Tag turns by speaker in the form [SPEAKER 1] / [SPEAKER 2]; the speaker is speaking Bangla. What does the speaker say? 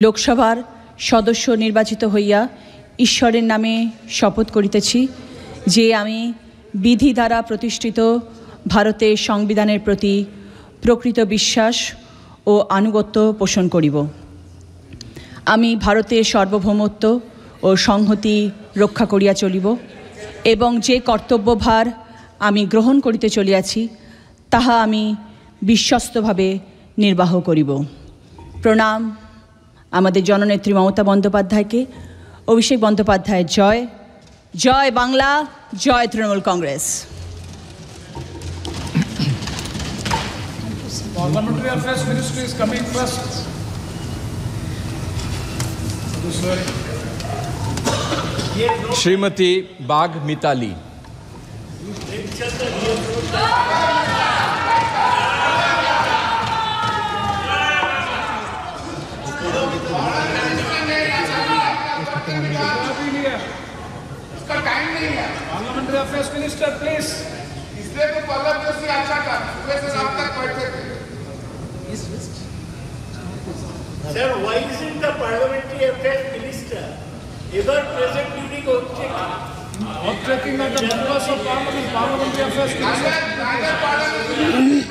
[SPEAKER 1] লোকসভার সদস্য নির্বাচিত হইয়া ঈশ্বরের নামে শপথ করিতেছি যে আমি বিধি দ্বারা প্রতিষ্ঠিত ভারতের সংবিধানের প্রতি প্রকৃত বিশ্বাস ও আনুগত্য পোষণ করিব। আমি ভারতের সার্বভৌমত্ব ও সংহতি রক্ষা করিয়া চলিব এবং যে কর্তব্যভার আমি গ্রহণ করিতে চলিয়াছি তাহা আমি বিশ্বস্তভাবে নির্বাহ করিব। প্রণাম আমাদের জননেত্রী মমতা বন্দ্যোপাধ্যায়কে। অভিষেক বন্দ্যোপাধ্যায় জয়। জয় বাংলা, জয় Trinamool Congress.
[SPEAKER 2] Parliamentary Affairs Ministry is coming first.
[SPEAKER 3] Shrimati Bagh Mitali.
[SPEAKER 2] Parliamentary Affairs Minister, please.
[SPEAKER 4] इसलिए तो पल्लव जोशी अच्छा था, सुबह से रात तक बैठे थे।
[SPEAKER 5] Sir, why isn't the Parliamentary Affairs Minister ever present during
[SPEAKER 2] Oath taking of the members of Parliament, Parliamentary Affairs Minister.
[SPEAKER 4] Neither parliament